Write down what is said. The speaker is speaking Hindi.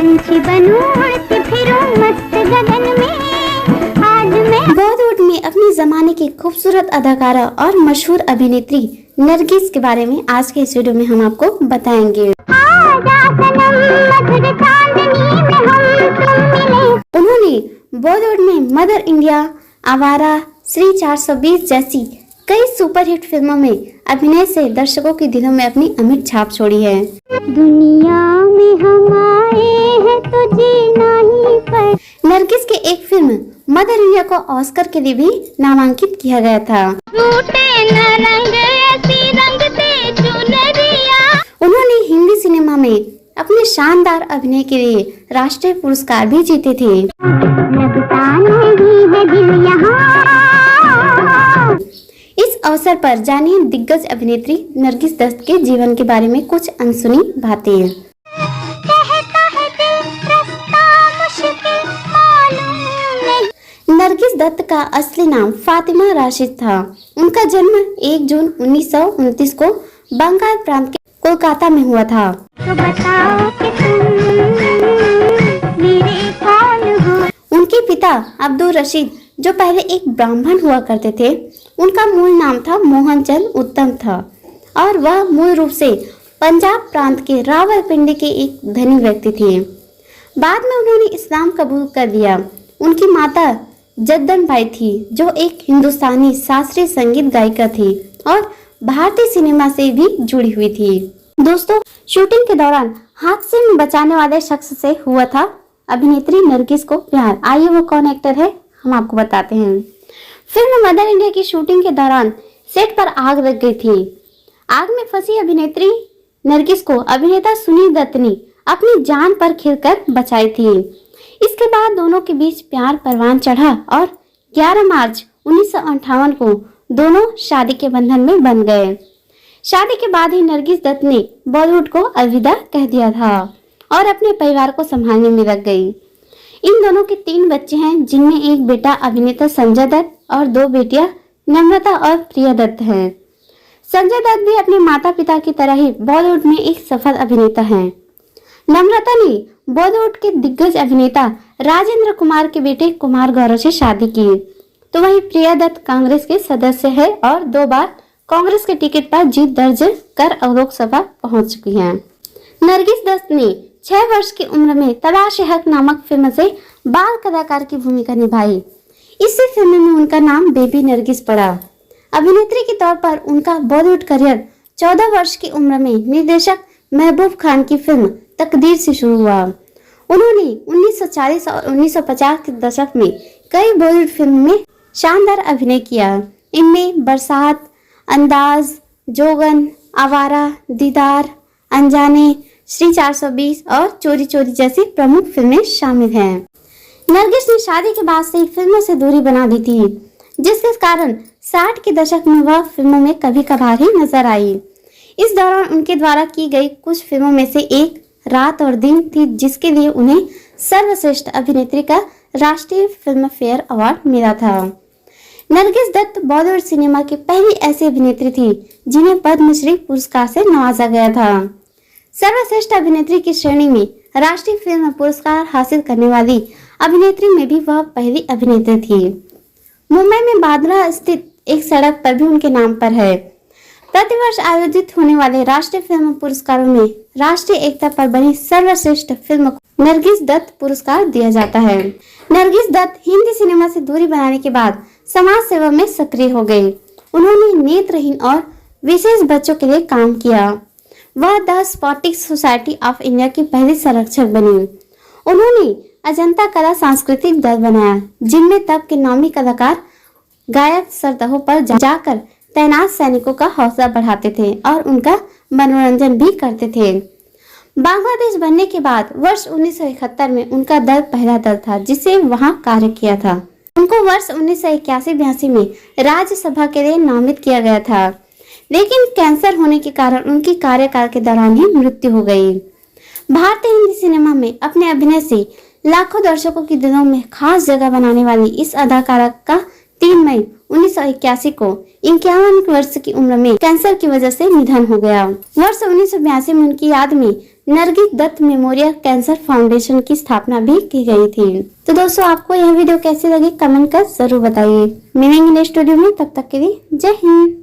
पंछी बनूं उड़ती फिरूं मस्त गगन में। आज मैं बॉलीवुड में अपने जमाने की खूबसूरत अदाकारा और मशहूर अभिनेत्री नरगिस के बारे में आज के इस वीडियो में हम आपको बताएंगे। आजा सनम मधुर चांदनी में हम तुम मिले। उन्होंने बॉलीवुड में मदर इंडिया, आवारा, श्री 420 जैसी कई सुपरहिट फिल्मों में अभिनय से दर्शकों के दिलों में अपनी अमिट छाप छोड़ी है। दुनिया में हम आए हैं तो जीना ही पर। नरगिस के एक फिल्म मदर इंडिया को ऑस्कर के लिए भी नामांकित किया गया था। उन्होंने हिंदी सिनेमा में अपने शानदार अभिनय के लिए राष्ट्रीय पुरस्कार भी जीते थे। लगता नहीं है दिल यहाँ। इस अवसर पर जानिए दिग्गज अभिनेत्री नरगिस दत्त के जीवन के बारे में कुछ अनसुनी बातें। कहता है दिल रास्ता मुश्किल मालूम नहीं। नरगिस दत्त का असली नाम फातिमा राशिद था। उनका जन्म 1 जून 1929 को बंगाल प्रांत के कोलकाता में हुआ था। तो बताओ कि तुम मेरे कौन हो। उनके पिता अब्दुल रशीद जो पहले एक ब्राह्मण हुआ करते थे, उनका मूल नाम था मोहनचंद उत्तम था और वह मूल रूप से पंजाब प्रांत के रावलपिंडी के एक धनी व्यक्ति थे। बाद में उन्होंने इस्लाम कबूल कर लिया। उनकी माता जद्दन बाई थी जो एक हिंदुस्तानी शास्त्रीय संगीत गायिका थी और भारतीय सिनेमा से भी जुड़ी हुई थी। दोस्तों, शूटिंग के दौरान हादसे में बचाने वाले शख्स से हुआ था अभिनेत्री नरगिस को प्यार। आइए वो कौन एक्टर है हम आपको बताते हैं। फिल्म मदर इंडिया की शूटिंग के दौरान सेट पर आग लग गई थी। आग में फंसी अभिनेत्री नरगिस को अभिनेता सुनील दत्त ने अपनी जान पर खेलकर बचाई थी। इसके बाद दोनों के बीच प्यार परवान चढ़ा और 11 मार्च 1958 को दोनों शादी के बंधन में बंध गए। शादी के बाद ही नरगिस दत्त ने बॉलीवुड को अलविदा कह दिया था और अपने परिवार को संभालने में लग गई। इन दोनों के 3 बच्चे हैं, जिनमें एक बेटा अभिनेता संजय दत्त और 2 बेटियां नम्रता और प्रिया दत्त हैं। संजय दत्त भी अपने माता पिता की तरह ही बॉलीवुड में एक सफल अभिनेता हैं। नम्रता ने बॉलीवुड के दिग्गज अभिनेता राजेंद्र कुमार के बेटे कुमार गौरव से शादी की, तो वहीं प्रिया दत्त कांग्रेस के सदस्य है और 2 बार कांग्रेस के टिकट पर जीत दर्ज कर लोकसभा पहुंच चुकी हैं। नरगिस दत्त ने 6 वर्ष की उम्र में तलाश-ए-हक नामक फिल्म से बाल कलाकार की भूमिका निभाई। इसी फिल्म में उनका नाम बेबी नरगिस पड़ा। अभिनेत्री के तौर पर उनका बॉलीवुड करियर 14 वर्ष की उम्र में निर्देशक महबूब खान की फिल्म तकदीर से शुरू हुआ। उन्होंने 1940 और 1950 के दशक में कई बॉलीवुड फिल्म में शानदार अभिनय किया। इनमें बरसात, अंदाज, जोगन, आवारा, दीदार, अनजाने, श्री 420 और चोरी चोरी जैसी प्रमुख फिल्में शामिल हैं। नरगिस ने शादी के बाद से ही फिल्मों से दूरी बना दी थी, जिसके कारण 60 के दशक में वह फिल्मों में कभी कभार ही नजर आई। इस दौरान उनके द्वारा की गई कुछ फिल्मों में से एक रात और दिन थी, जिसके लिए उन्हें सर्वश्रेष्ठ अभिनेत्री का राष्ट्रीय फिल्म फेयर अवार्ड मिला था। नरगिस दत्त बॉलीवुड सिनेमा की पहली ऐसी अभिनेत्री थी जिन्हें पद्मश्री पुरस्कार से नवाजा गया था। सर्वश्रेष्ठ अभिनेत्री की श्रेणी में राष्ट्रीय फिल्म पुरस्कार हासिल करने वाली अभिनेत्री में भी वह पहली अभिनेत्री थी। मुंबई में बांद्रा स्थित एक सड़क पर भी उनके नाम पर है। प्रतिवर्ष आयोजित होने वाले राष्ट्रीय फिल्म पुरस्कारों में राष्ट्रीय एकता पर बनी सर्वश्रेष्ठ फिल्म को नरगिस दत्त पुरस्कार दिया जाता है। नरगिस दत्त हिंदी सिनेमा से दूरी बनाने के बाद समाज सेवा में सक्रिय हो गई। उन्होंने नेत्रहीन और विशेष बच्चों के लिए काम किया। वह द स्पॉटिक सोसाइटी ऑफ इंडिया की पहली संरक्षक बनी। उन्होंने अजंता कला सांस्कृतिक दल बनाया, जिनमें तब के नामी कलाकार गायक सरतहों पर जाकर तैनात सैनिकों का हौसला बढ़ाते थे और उनका मनोरंजन भी करते थे। बांग्लादेश बनने के बाद वर्ष 1971 में उनका दल पहला दल था जिसे वहां कार्य किया था। उनको वर्ष 1981-82 में राज्यसभा के लिए नामित किया गया था, लेकिन कैंसर होने के कारण उनकी कार्यकाल के दौरान ही मृत्यु हो गई। भारतीय हिंदी सिनेमा में अपने अभिनय से लाखों दर्शकों के दिलों में खास जगह बनाने वाली इस अदाकारा का 3 मई 1981 को 51 वर्ष की उम्र में कैंसर की वजह से निधन हो गया। वर्ष 1982 में उनकी याद में Nargis Dutt memorial cancer foundation की स्थापना भी की गई थी। तो दोस्तों, आपको यह वीडियो कैसी लगी कमेंट कर जरूर बताइए। मिलेंगे नेक्स्ट वीडियो में, तब तक के लिए जय हिंद।